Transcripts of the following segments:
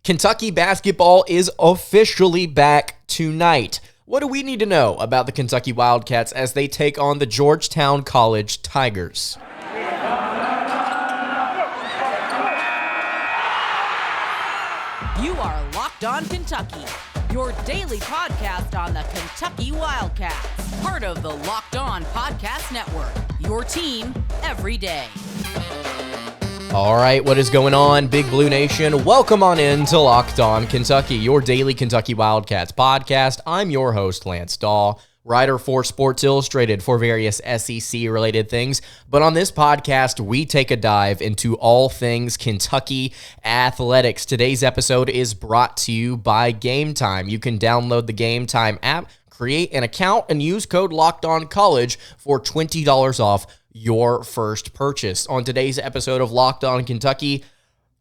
Kentucky basketball is officially back tonight. What do we need to know about the Kentucky Wildcats as they take on the Georgetown College Tigers? You are Locked On Kentucky, your daily podcast on the Kentucky Wildcats, part of the Locked On Podcast Network, your team every day. All right, what is going on, Big Blue Nation? Welcome on in to Locked On Kentucky, your daily Kentucky Wildcats podcast. I'm your host, Lance Dawe, writer for Sports Illustrated for various SEC-related things. But on this podcast, we take a dive into all things Kentucky athletics. Today's episode is brought to you by Game Time. You can download the Game Time app, create an account, and use code LOCKEDONCollege for $20 off your first purchase. On today's episode of Locked On Kentucky,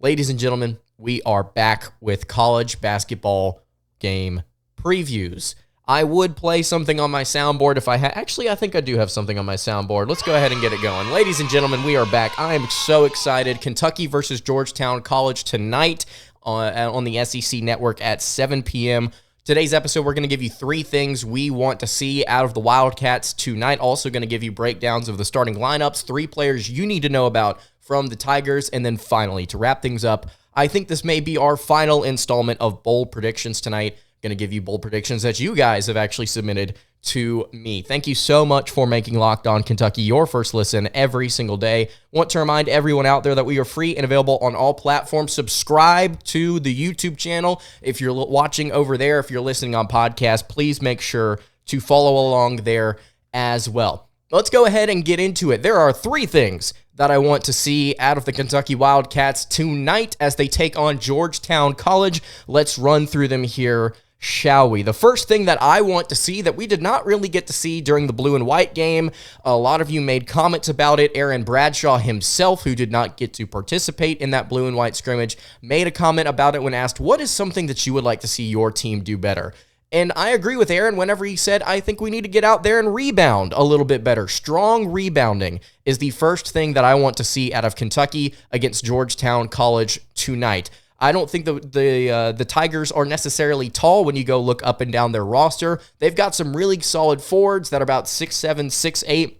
ladies and gentlemen, we are back with college basketball game previews. I would play something on my soundboard if I had. Actually, I think I do have something on my soundboard. Let's go ahead and get it going. Ladies and gentlemen, we are back. I am so excited. Kentucky versus Georgetown College tonight on the SEC Network at 7 p.m. Today's episode, we're going to give you three things we want to see out of the Wildcats tonight. Also going to give you breakdowns of the starting lineups, three players you need to know about from the Tigers, and then finally, to wrap things up, I think this may be our final installment of bold predictions tonight. Going to give you bold predictions that you guys have actually submitted to me. Thank you so much for making Locked On Kentucky your first listen every single day. Want to remind everyone out there that we are free and available on all platforms. Subscribe to the YouTube channel. If you're watching over there, if you're listening on podcast, please make sure to follow along there as well. Let's go ahead and get into it. There are three things that I want to see out of the Kentucky Wildcats tonight as they take on Georgetown College. Let's run through them here, shall we? The first thing that I want to see that we did not really get to see during the blue and white game, a lot of you made comments about it. Aaron Bradshaw himself, who did not get to participate in that blue and white scrimmage, made a comment about it when asked, what is something that you would like to see your team do better? And I agree with Aaron whenever he said, I think we need to get out there and rebound a little bit better. Strong rebounding is the first thing that I want to see out of Kentucky against Georgetown College tonight. I don't think the Tigers are necessarily tall when you go look up and down their roster. They've got some really solid forwards that are about 6'7", 6'8",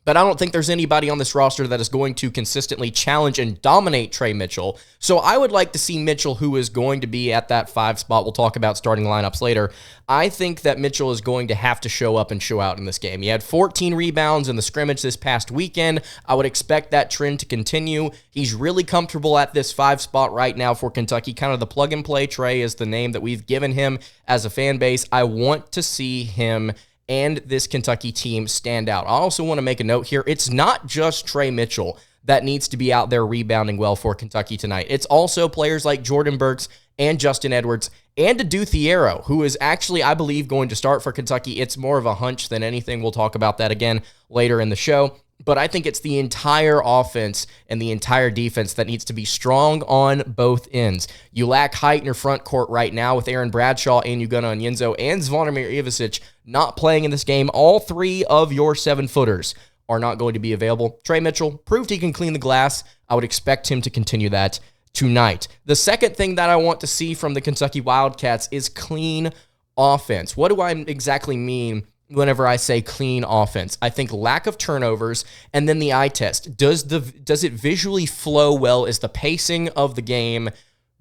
but I don't think there's anybody on this roster that is going to consistently challenge and dominate Trey Mitchell. So I would like to see Mitchell, who is going to be at that 5 spot. We'll talk about starting lineups later. I think that Mitchell is going to have to show up and show out in this game. He had 14 rebounds in the scrimmage this past weekend. I would expect that trend to continue. He's really comfortable at this 5 spot right now for Kentucky. Kind of the plug-and-play Trey is the name that we've given him as a fan base. I want to see him and this Kentucky team stand out. I also want to make a note here. It's not just Trey Mitchell that needs to be out there rebounding well for Kentucky tonight. It's also players like Jordan Burks and Justin Edwards and Dawe Thiero, who is actually, I believe, going to start for Kentucky. It's more of a hunch than anything. We'll talk about that again later in the show. But I think it's the entire offense and the entire defense that needs to be strong on both ends. You lack height in your front court right now with Aaron Bradshaw and Ugonna, Onyenso, and Zvonimir Ivisic not playing in this game. All three of your 7-footers are not going to be available. Trey Mitchell proved he can clean the glass. I would expect him to continue that tonight. The second thing that I want to see from the Kentucky Wildcats is clean offense. What do I exactly mean whenever I say clean offense? I think lack of turnovers, and then the eye test. Does it visually flow well? Is the pacing of the game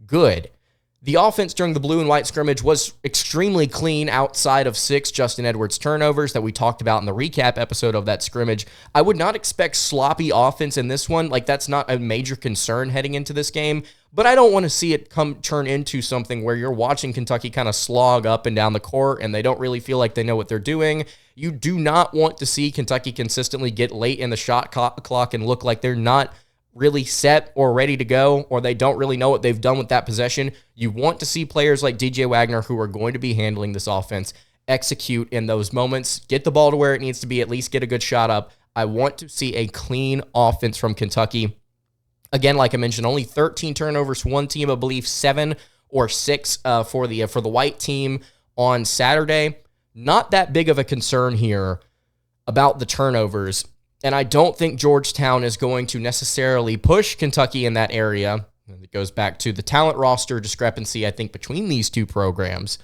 good? The offense during the blue and white scrimmage was extremely clean outside of 6 Justin Edwards turnovers that we talked about in the recap episode of that scrimmage. I would not expect sloppy offense in this one. Like, that's not a major concern heading into this game, but I don't want to see it turn into something where you're watching Kentucky kind of slog up and down the court and they don't really feel like they know what they're doing. You do not want to see Kentucky consistently get late in the shot clock and look like they're not really set or ready to go, or they don't really know what they've done with that possession. You want to see players like DJ Wagner, who are going to be handling this offense, execute in those moments, get the ball to where it needs to be, at least get a good shot up. I want to see a clean offense from Kentucky. Again, like I mentioned, only 13 turnovers. One team, I believe, 7 or 6 for the white team on Saturday. Not that big of a concern here about the turnovers. And I don't think Georgetown is going to necessarily push Kentucky in that area. And it goes back to the talent roster discrepancy, I think, between these two programs.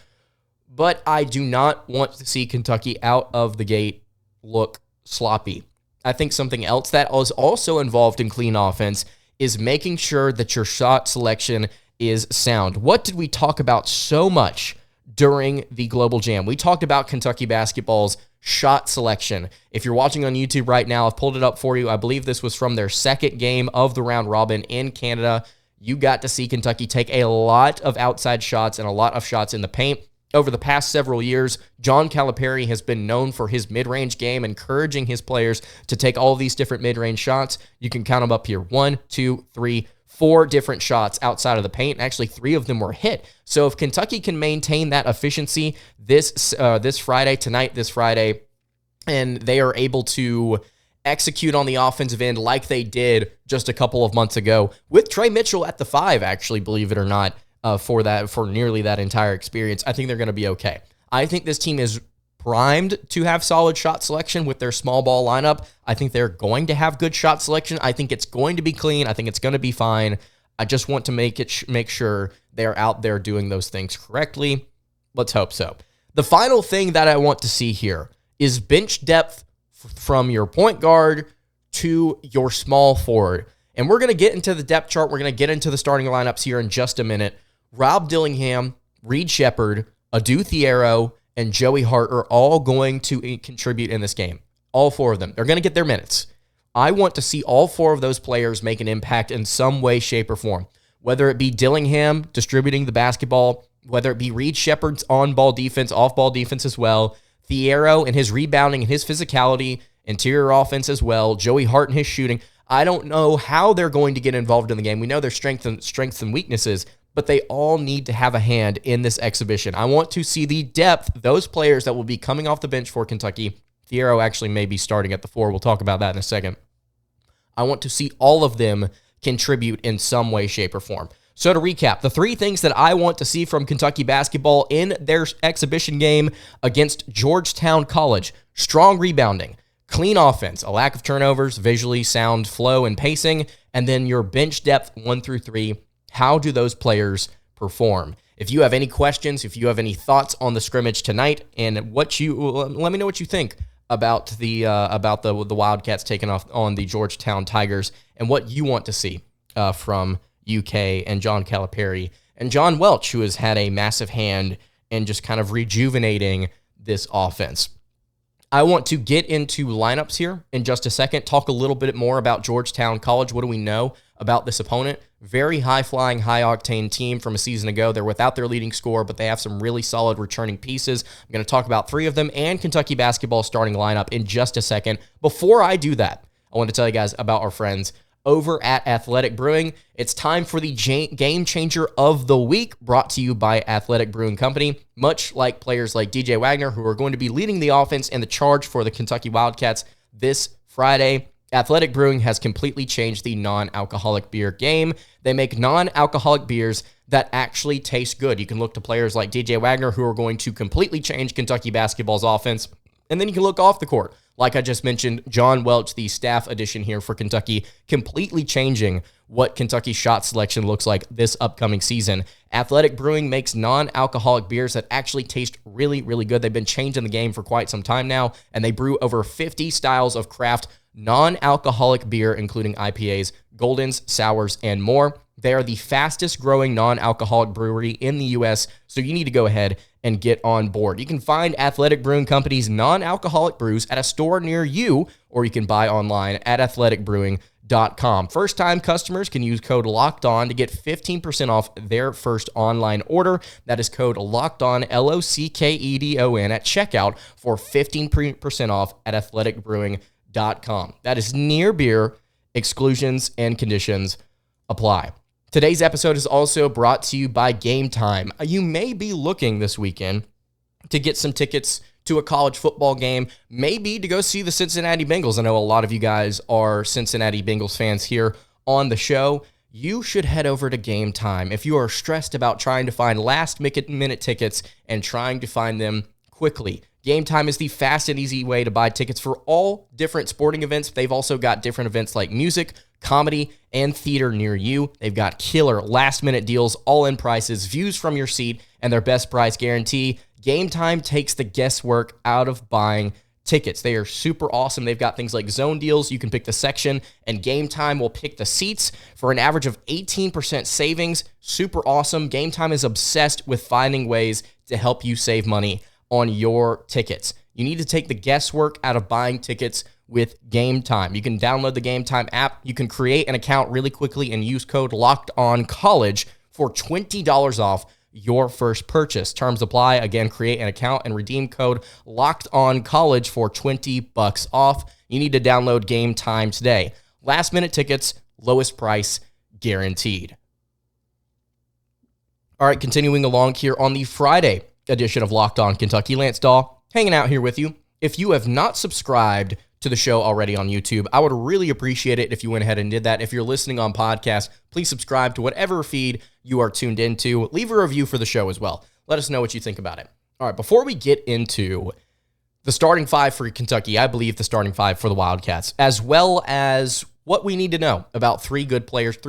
But I do not want to see Kentucky out of the gate look sloppy. I think something else that is also involved in clean offense is making sure that your shot selection is sound. What did we talk about so much during the Global Jam? We talked about Kentucky basketball's shot selection. If you're watching on YouTube right now, I've pulled it up for you. I believe this was from their second game of the round robin in Canada. You got to see Kentucky take a lot of outside shots and a lot of shots in the paint. Over the past several years, John Calipari has been known for his mid-range game, encouraging his players to take all of these different mid-range shots. You can count them up here. 1, 2, 3, 4 different shots outside of the paint. Actually, 3 of them were hit. So if Kentucky can maintain that efficiency this Friday, and they are able to execute on the offensive end like they did just a couple of months ago with Trey Mitchell at the 5, actually, believe it or not, for nearly that entire experience, I think they're going to be okay. I think this team is primed to have solid shot selection with their small ball lineup. I think they're going to have good shot selection. I think it's going to be clean. I think it's going to be fine. I just want to make sure they're out there doing those things correctly. Let's hope so. The final thing that I want to see here is bench depth from your point guard to your small forward. And we're going to get into the depth chart. We're going to get into the starting lineups here in just a minute. Rob Dillingham, Reed Shepherd, Adu Thiero, and Joey Hart are all going to contribute in this game. All 4 of them. They're going to get their minutes. I want to see all 4 of those players make an impact in some way, shape, or form. Whether it be Dillingham distributing the basketball, whether it be Reed Shepherd's on-ball defense, off-ball defense as well, Thiero and his rebounding and his physicality, interior offense as well, Joey Hart and his shooting. I don't know how they're going to get involved in the game. We know their strengths and weaknesses, but they all need to have a hand in this exhibition. I want to see the depth, those players that will be coming off the bench for Kentucky. Thiero actually may be starting at the 4. We'll talk about that in a second. I want to see all of them contribute in some way, shape, or form. So to recap, the 3 things that I want to see from Kentucky basketball in their exhibition game against Georgetown College: strong rebounding, clean offense, a lack of turnovers, visually sound flow and pacing, and then your bench depth 1 through 3. How do those players perform? If you have any questions, if you have any thoughts on the scrimmage tonight, and let me know what you think about the Wildcats taking off on the Georgetown Tigers, and what you want to see from UK and John Calipari and John Welch, who has had a massive hand in just kind of rejuvenating this offense. I want to get into lineups here in just a second, talk a little bit more about Georgetown College. What do we know about this opponent? Very high-flying, high-octane team from a season ago. They're without their leading scorer, but they have some really solid returning pieces. I'm going to talk about 3 of them and Kentucky basketball starting lineup in just a second. Before I do that, I want to tell you guys about our friends over at Athletic Brewing. It's time for the Game Changer of the Week, brought to you by Athletic Brewing Company. Much like players like DJ Wagner, who are going to be leading the offense and the charge for the Kentucky Wildcats this Friday, Athletic Brewing has completely changed the non-alcoholic beer game. They make non-alcoholic beers that actually taste good. You can look to players like DJ Wagner, who are going to completely change Kentucky basketball's offense. And then you can look off the court. Like I just mentioned, John Welch, the staff addition here for Kentucky, completely changing what Kentucky's shot selection looks like this upcoming season. Athletic Brewing makes non-alcoholic beers that actually taste really, really good. They've been changing the game for quite some time now, and they brew over 50 styles of craft non-alcoholic beer, including IPAs, Goldens, sours, and more. They are the fastest growing non-alcoholic brewery in the U.S., so you need to go ahead and get on board. You can find Athletic Brewing Company's non-alcoholic brews at a store near you, or you can buy online at athleticbrewing.com. First-time customers can use code LOCKEDON to get 15% off their first online order. That is code LOCKEDON, LOCKEDON, at checkout for 15% off at athleticbrewing.com. That is near beer. Exclusions and conditions apply. Today's episode is also brought to you by Game Time. You may be looking this weekend to get some tickets to a college football game, maybe to go see the Cincinnati Bengals. I know a lot of you guys are Cincinnati Bengals fans here on the show. You should head over to Game Time. If you are stressed about trying to find last-minute tickets and trying to find them quickly, Game Time is the fast and easy way to buy tickets for all different sporting events. They've also got different events like music, comedy, and theater near you. They've got killer last-minute deals, all-in prices, views from your seat, and their best price guarantee. Game Time takes the guesswork out of buying tickets. They are super awesome. They've got things like zone deals. You can pick the section, and Game Time will pick the seats for an average of 18% savings. Super awesome. Game Time is obsessed with finding ways to help you save money on your tickets. You need to take the guesswork out of buying tickets with Game Time. You can download the Game Time app. You can create an account really quickly and use code LOCKEDONCollege for $20 off your first purchase. Terms apply. Again, create an account and redeem code LOCKEDONCollege for $20 off. You need to download Game Time today. Last minute tickets, lowest price guaranteed. All right, continuing along here on the Friday edition of Locked On Kentucky. Lance Dawe hanging out here with you. If you have not subscribed to the show already on YouTube, I would really appreciate it if you went ahead and did that. If you're listening on podcast, please subscribe to whatever feed you are tuned into. Leave a review for the show as well. Let us know what you think about it. All right, before we get into the starting five for Kentucky, I believe the starting five for the Wildcats, as well as what we need to know about three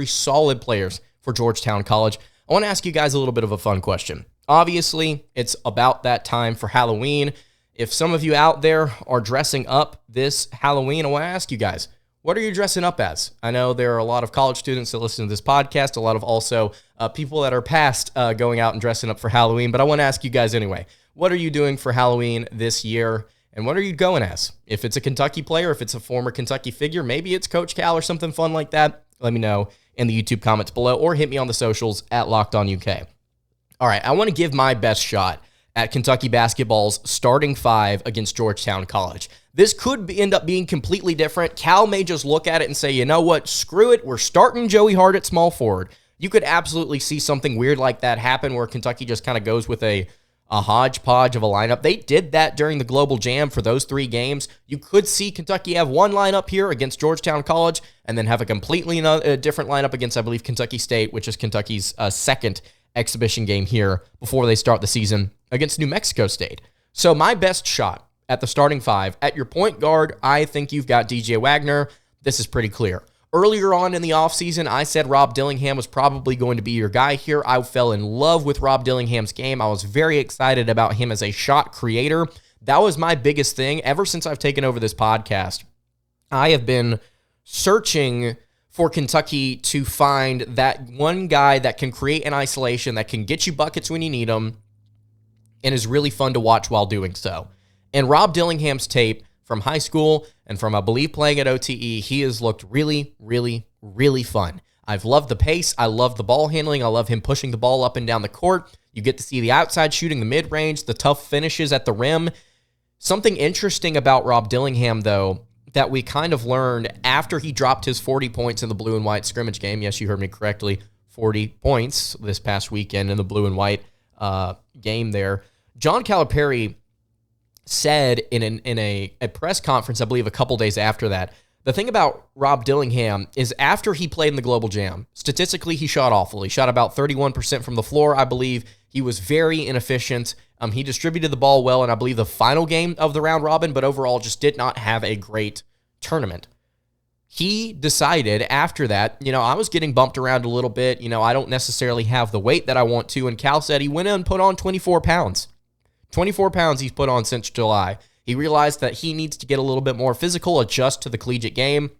solid players for Georgetown College, I want to ask you guys a little bit of a fun question. Obviously, it's about that time for Halloween. If some of you out there are dressing up this Halloween, I want to ask you guys, what are you dressing up as? I know there are a lot of college students that listen to this podcast, a lot of also people that are past going out and dressing up for Halloween, but I want to ask you guys anyway, what are you doing for Halloween this year, and what are you going as? If it's a Kentucky player, if it's a former Kentucky figure, maybe it's Coach Cal or something fun like that, let me know in the YouTube comments below, or hit me on the socials at LockedOnUK. All right, I want to give my best shot at Kentucky basketball's starting five against Georgetown College. This could end up being completely different. Cal may just look at it and say, you know what, screw it, we're starting Joey Hart at small forward. You could absolutely see something weird like that happen where Kentucky just kind of goes with a hodgepodge of a lineup. They did that during the Global Jam for those 3 games. You could see Kentucky have one lineup here against Georgetown College and then have a completely different lineup against, I believe, Kentucky State, which is Kentucky's second exhibition game here before they start the season against New Mexico State. So my best shot at the starting five, at your point guard, I think you've got DJ Wagner. This is pretty clear. Earlier on in the offseason, I said Rob Dillingham was probably going to be your guy here. I fell in love with Rob Dillingham's game. I was very excited about him as a shot creator. That was my biggest thing. Ever since I've taken over this podcast, I have been searching for Kentucky to find that one guy that can create an isolation, that can get you buckets when you need them, and is really fun to watch while doing so. And Rob Dillingham's tape from high school and from, I believe, playing at OTE, he has looked really, really, really fun. I've loved the pace. I love the ball handling. I love him pushing the ball up and down the court. You get to see the outside shooting, the mid-range, the tough finishes at the rim. Something interesting about Rob Dillingham, though, that we kind of learned after he dropped his 40 points in the blue and white scrimmage game. Yes, you heard me correctly. 40 points this past weekend in the blue and white game there. John Calipari said in a press conference, I believe a couple days after that, the thing about Rob Dillingham is after he played in the Global Jam, statistically he shot awful. He shot about 31% from the floor, I believe. He was very inefficient. He distributed the ball well in, I believe, the final game of the round robin, but overall just did not have a great tournament. He decided after that, I was getting bumped around a little bit. I don't necessarily have the weight that I want to, and Cal said he went in and put on 24 pounds. 24 pounds he's put on since July. He realized that he needs to get a little bit more physical, adjust to the collegiate game,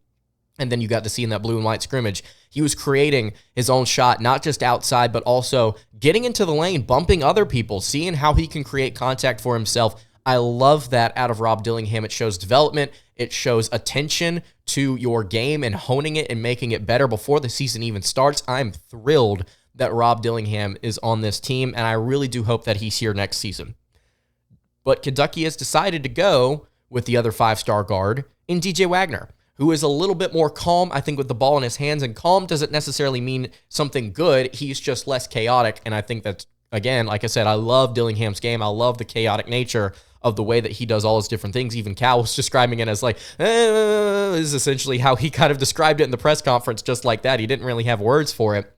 and then you got to see in that blue and white scrimmage, he was creating his own shot, not just outside, but also getting into the lane, bumping other people, seeing how he can create contact for himself. I love that out of Rob Dillingham. It shows development. It shows attention to your game and honing it and making it better before the season even starts. I'm thrilled that Rob Dillingham is on this team, and I really do hope that he's here next season. But Kentucky has decided to go with the other 5-star guard in DJ Wagner, who is a little bit more calm, I think, with the ball in his hands. And calm doesn't necessarily mean something good. He's just less chaotic. And I think that's, again, like I said, I love Dillingham's game. I love the chaotic nature of the way that he does all his different things. Even Cal was describing it as like, is essentially how he kind of described it in the press conference, just like that. He didn't really have words for it.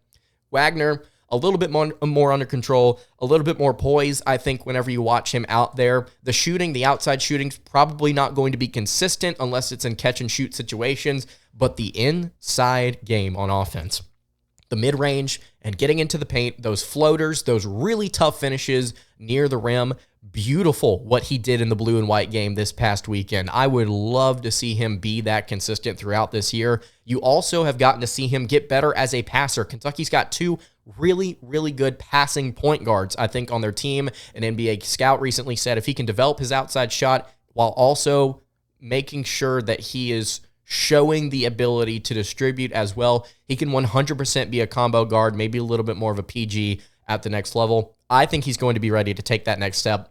Wagner, a little bit more under control, a little bit more poise, I think, whenever you watch him out there. The shooting, the outside shooting's probably not going to be consistent unless it's in catch-and-shoot situations, but the inside game on offense, the mid-range and getting into the paint, those floaters, those really tough finishes near the rim, beautiful what he did in the blue and white game this past weekend. I would love to see him be that consistent throughout this year. You also have gotten to see him get better as a passer. Kentucky's got two really, really good passing point guards, I think, on their team. An NBA scout recently said if he can develop his outside shot while also making sure that he is showing the ability to distribute as well, he can 100% be a combo guard, maybe a little bit more of a PG at the next level. I think he's going to be ready to take that next step.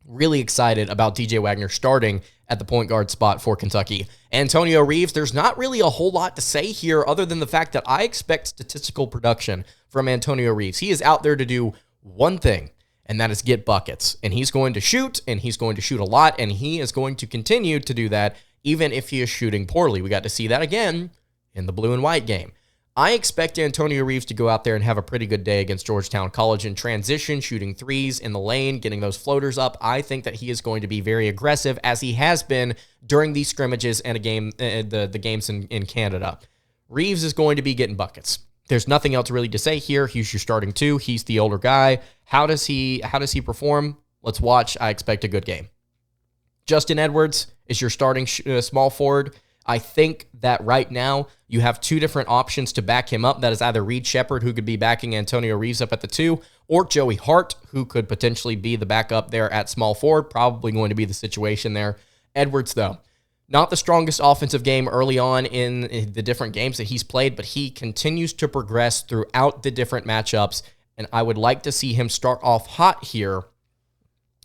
Really excited about DJ Wagner starting at the point guard spot for Kentucky. Antonio Reeves, there's not really a whole lot to say here other than the fact that I expect statistical production from Antonio Reeves. He is out there to do one thing, and that is get buckets. And he's going to shoot, and he's going to shoot a lot, and he is going to continue to do that even if he is shooting poorly. We got to see that again in the blue and white game. I expect Antonio Reeves to go out there and have a pretty good day against Georgetown College in transition, shooting threes in the lane, getting those floaters up. I think that he is going to be very aggressive, as he has been during these scrimmages and the games in Canada. Reeves is going to be getting buckets. There's nothing else really to say here. He's your starting two. He's the older guy. How does he perform? Let's watch. I expect a good game. Justin Edwards is your starting small forward. I think that right now you have two different options to back him up. That is either Reed Shepherd, who could be backing Antonio Reeves up at the 2, or Joey Hart, who could potentially be the backup there at small forward. Probably going to be the situation there. Edwards, though, not the strongest offensive game early on in the different games that he's played, but he continues to progress throughout the different matchups, and I would like to see him start off hot here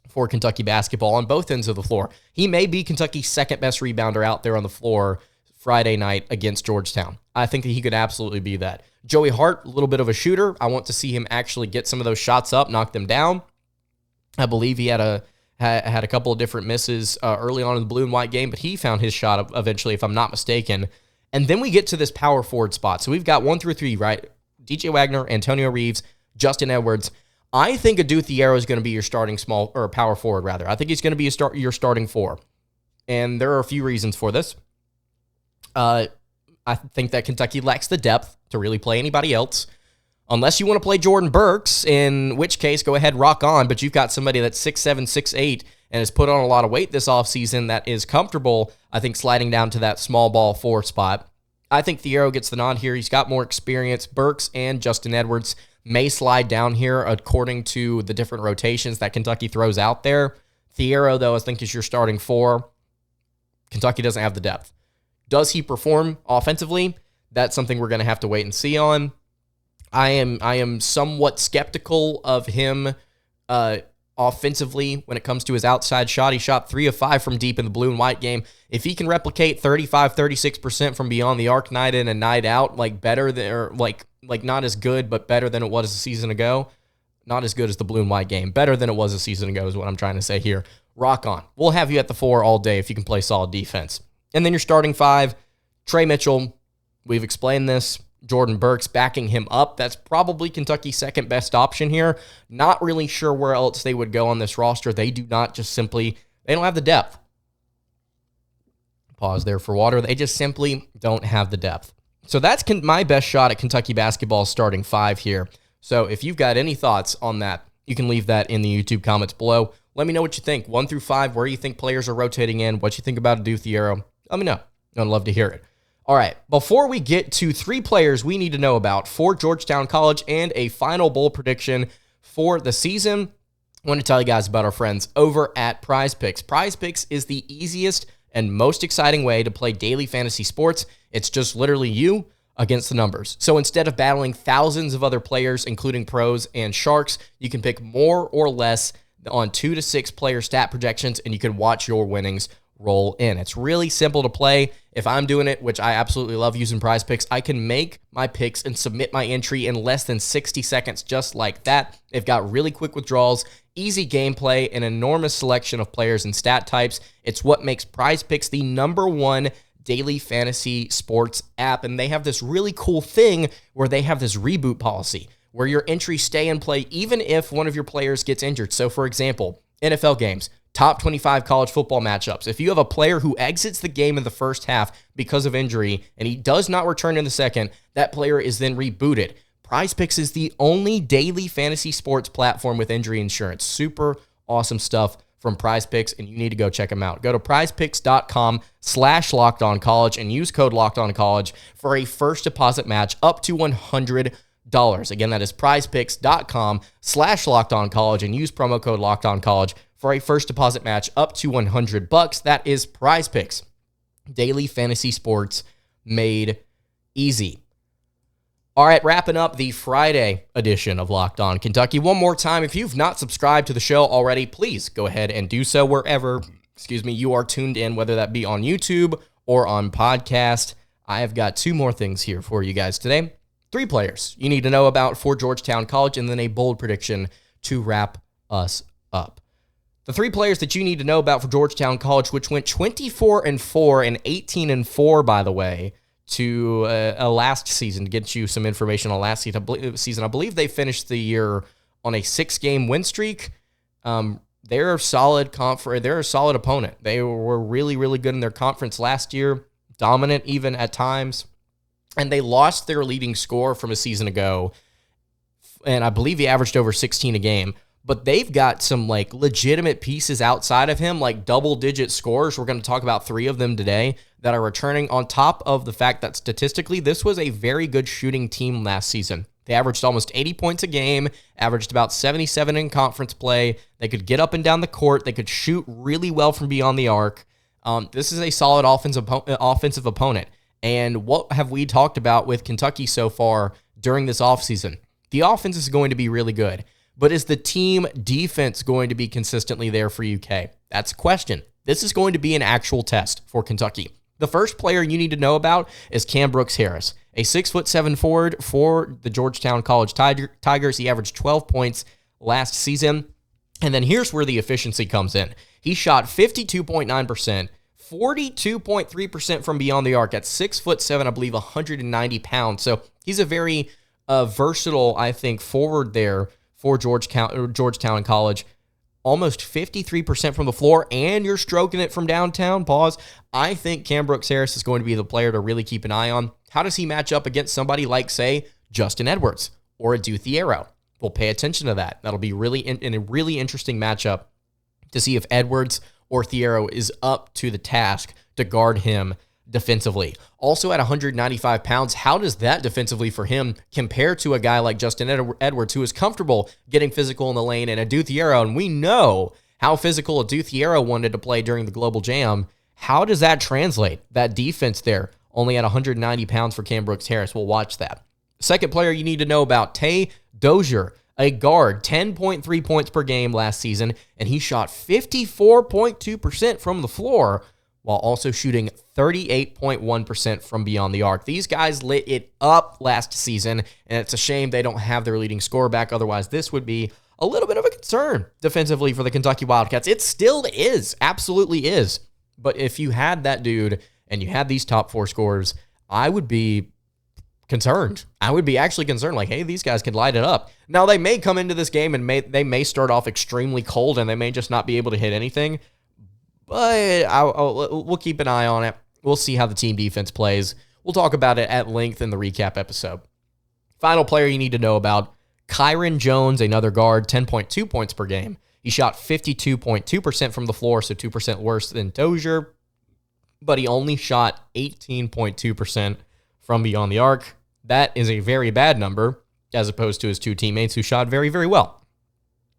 for Kentucky basketball on both ends of the floor. He may be Kentucky's second best rebounder out there on the floor Friday night against Georgetown. I think that he could absolutely be that. Joey Hart, a little bit of a shooter. I want to see him actually get some of those shots up, knock them down. I believe he had a couple of different misses early on in the blue and white game, but he found his shot eventually, if I'm not mistaken. And then we get to this power forward spot. So we've got 1 through 3, right? DJ Wagner, Antonio Reeves, Justin Edwards. I think Dawe is going to be your starting small or power forward, rather. I think he's going to be your starting 4. And there are a few reasons for this. I think that Kentucky lacks the depth to really play anybody else. Unless you want to play Jordan Burks, in which case, go ahead, rock on. But you've got somebody that's 6'7", 6'8", and has put on a lot of weight this offseason that is comfortable, I think, sliding down to that small ball 4 spot. I think Dawe gets the nod here. He's got more experience. Burks and Justin Edwards may slide down here according to the different rotations that Kentucky throws out there. Dawe, though, I think is your starting 4. Kentucky doesn't have the depth. Does he perform offensively? That's something we're going to have to wait and see on. I am somewhat skeptical of him offensively when it comes to his outside shot. He shot 3 of 5 from deep in the blue and white game. If he can replicate 35, 36% from beyond the arc night in and night out, like better than, or like not as good, but better than it was a season ago. Not as good as the blue and white game. Better than it was a season ago is what I'm trying to say here. Rock on. We'll have you at the 4 all day if you can play solid defense. And then your starting 5, Trey Mitchell. We've explained this. Jordan Burks backing him up. That's probably Kentucky's second best option here. Not really sure where else they would go on this roster. They do not just simply, they don't have the depth. Pause there for water. They just simply don't have the depth. So that's my best shot at Kentucky basketball starting 5 here. So if you've got any thoughts on that, you can leave that in the YouTube comments below. Let me know what you think. 1 through 5, where you think players are rotating in, what you think about Dawe. Let me know. I'd love to hear it. All right, before we get to 3 players we need to know about for Georgetown College and a final bowl prediction for the season, I want to tell you guys about our friends over at Prize Picks. Prize Picks is the easiest and most exciting way to play daily fantasy sports. It's just literally you against the numbers. So instead of battling thousands of other players, including pros and sharks, you can pick more or less on 2 to 6 player stat projections, and you can watch your winnings roll in. It's really simple to play. If I'm doing it, which I absolutely love using Prize Picks, I can make my picks and submit my entry in less than 60 seconds, just like that. They've got really quick withdrawals, easy gameplay, an enormous selection of players and stat types. It's what makes Prize Picks the #1 daily fantasy sports app. And they have this really cool thing where they have this reboot policy, where your entries stay in play even if one of your players gets injured. So, for example, NFL games, top 25 college football matchups. If you have a player who exits the game in the first half because of injury and he does not return in the second, that player is then rebooted. PrizePicks is the only daily fantasy sports platform with injury insurance. Super awesome stuff from PrizePicks, and you need to go check them out. Go to prizepicks.com/lockedoncollege and use code LockedOnCollege for a first deposit match up to $100. Again, that is prizepicks.com/lockedoncollege and use promo code LockedOnCollege for a first deposit match up to $100. That is PrizePicks. Daily fantasy sports made easy. All right, wrapping up the Friday edition of Locked On Kentucky. One more time, if you've not subscribed to the show already, please go ahead and do so wherever, you are tuned in, whether that be on YouTube or on podcast. I have got 2 more things here for you guys today. 3 players you need to know about for Georgetown College, and then a bold prediction to wrap us up. The 3 players that you need to know about for Georgetown College, which went 24-4 and 18-4, by the way, to a last season, to get you some information on last season. I believe they finished the year on a 6-game win streak. They're a solid they're a solid opponent. They were really, really good in their conference last year, dominant even at times. And they lost their leading scorer from a season ago, and I believe he averaged over 16 a game. But they've got some legitimate pieces outside of him, like double-digit scorers. We're going to talk about 3 of them today that are returning, on top of the fact that statistically this was a very good shooting team last season. They averaged almost 80 points a game, averaged about 77 in conference play. They could get up and down the court. They could shoot really well from beyond the arc. This is a solid offensive opponent. And what have we talked about with Kentucky so far during this offseason? The offense is going to be really good. But is the team defense going to be consistently there for UK? That's a question. This is going to be an actual test for Kentucky. The first player you need to know about is Cam Brooks-Harris, a 6'7" forward for the Georgetown College Tigers. He averaged 12 points last season. And then here's where the efficiency comes in. He shot 52.9%, 42.3% from beyond the arc at 6'7", I believe 190 pounds. So he's a very versatile, I think, forward there for Georgetown College. Almost 53% from the floor, and you're stroking it from downtown. Pause. I think Cam Brooks-Harris is going to be the player to really keep an eye on. How does he match up against somebody like, say, Justin Edwards or a Thiero? We'll pay attention to that. That'll be really in a really interesting matchup to see if Edwards or Thiero is up to the task to guard him defensively. Also at 195 pounds, how does that defensively for him compare to a guy like Justin Edwards, who is comfortable getting physical in the lane, and a Thiero? And we know how physical a Thiero wanted to play during the Global Jam. How does that translate? That defense there, only at 190 pounds for Cam Brooks-Harris. We'll watch that. Second player you need to know about, Dawe, a guard, 10.3 points per game last season, and he shot 54.2% from the floor, while also shooting 38.1% from beyond the arc. These guys lit it up last season, and it's a shame they don't have their leading scorer back. Otherwise, this would be a little bit of a concern defensively for the Kentucky Wildcats. It still is, absolutely is. But if you had that dude and you had these top 4 scorers, I would be concerned. I would be actually concerned, like, hey, these guys can light it up. Now, they may come into this game and they may start off extremely cold, and they may just not be able to hit anything. But we'll keep an eye on it. We'll see how the team defense plays. We'll talk about it at length in the recap episode. Final player you need to know about, Kyron Jones, another guard, 10.2 points per game. He shot 52.2% from the floor, so 2% worse than Dozier, but he only shot 18.2% from beyond the arc. That is a very bad number, as opposed to his 2 teammates who shot very, very well.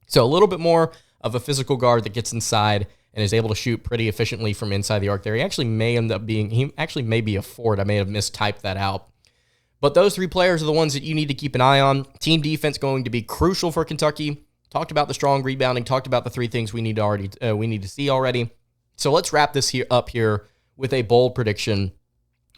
So a little bit more of a physical guard that gets inside and is able to shoot pretty efficiently from inside the arc there. He actually may be a forward. I may have mistyped that out. But those 3 players are the ones that you need to keep an eye on. Team defense going to be crucial for Kentucky. Talked about the strong rebounding, talked about the 3 things we need to see already. So let's wrap this up here with a bold prediction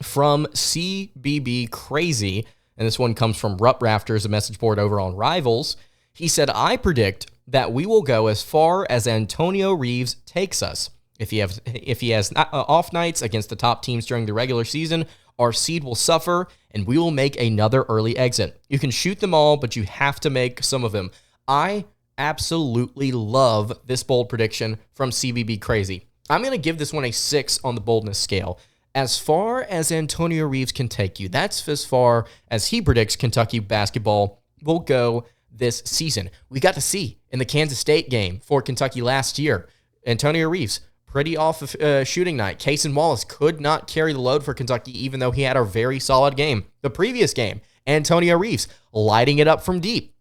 from CBB Crazy. And this one comes from Rupp Rafters, a message board over on Rivals. He said, I predict that we will go as far as Antonio Reeves takes us. If he has off nights against the top teams during the regular season, our seed will suffer, and we will make another early exit. You can shoot them all, but you have to make some of them. I absolutely love this bold prediction from CBB Crazy. I'm going to give this one a 6 on the boldness scale. As far as Antonio Reeves can take you, that's as far as he predicts Kentucky basketball will go this season. We got to see in the Kansas State game for Kentucky last year, Antonio Reeves, pretty off of shooting night. Cason Wallace could not carry the load for Kentucky, even though he had a very solid game. The previous game, Antonio Reeves lighting it up from deep.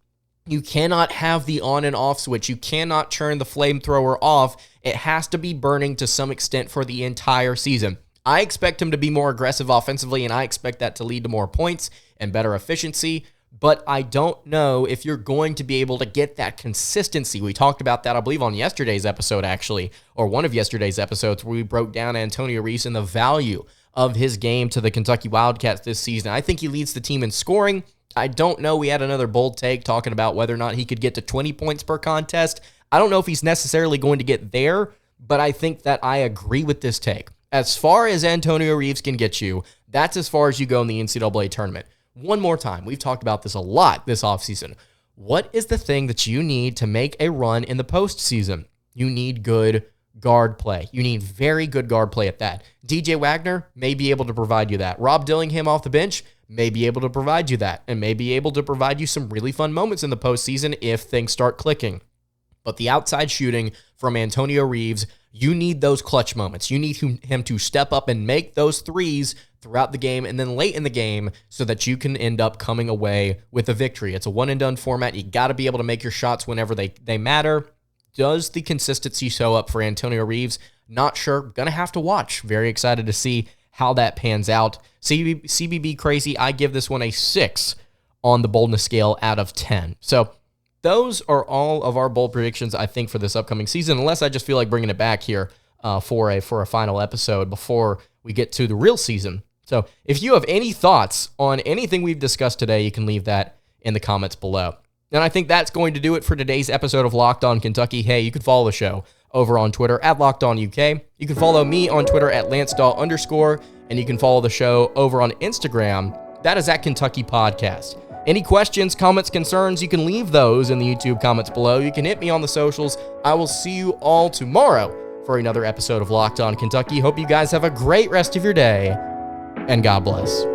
You cannot have the on and off switch. You cannot turn the flamethrower off. It has to be burning to some extent for the entire season. I expect him to be more aggressive offensively, and I expect that to lead to more points and better efficiency, but I don't know if you're going to be able to get that consistency. We talked about that, I believe, on yesterday's episode, actually, or one of yesterday's episodes, where we broke down Antonio Reeves and the value of his game to the Kentucky Wildcats this season. I think he leads the team in scoring. I don't know. We had another bold take talking about whether or not he could get to 20 points per contest. I don't know if he's necessarily going to get there, but I think that I agree with this take. As far as Antonio Reeves can get you, that's as far as you go in the NCAA tournament. One more time, we've talked about this a lot this offseason. What is the thing that you need to make a run in the postseason? You need good guard play. You need very good guard play at that. DJ Wagner may be able to provide you that. Rob Dillingham off the bench may be able to provide you that, and may be able to provide you some really fun moments in the postseason if things start clicking. But the outside shooting from Antonio Reeves, you need those clutch moments. You need him to step up and make those threes throughout the game and then late in the game so that you can end up coming away with a victory. It's a one-and-done format. You got to be able to make your shots whenever they matter. Does the consistency show up for Antonio Reeves? Not sure. Going to have to watch. Very excited to see how that pans out. CBB Crazy, I give this one a 6 on the boldness scale out of 10. So those are all of our bold predictions, I think, for this upcoming season, unless I just feel like bringing it back here for a final episode before we get to the real season. So if you have any thoughts on anything we've discussed today, you can leave that in the comments below. And I think that's going to do it for today's episode of Locked On Kentucky. Hey, you can follow the show over on Twitter at LockedOnUK. You can follow me on Twitter at LanceDawe_, and you can follow the show over on Instagram. That is at Kentucky Podcast. Any questions, comments, concerns, you can leave those in the YouTube comments below. You can hit me on the socials. I will see you all tomorrow for another episode of Locked On Kentucky. Hope you guys have a great rest of your day, and God bless.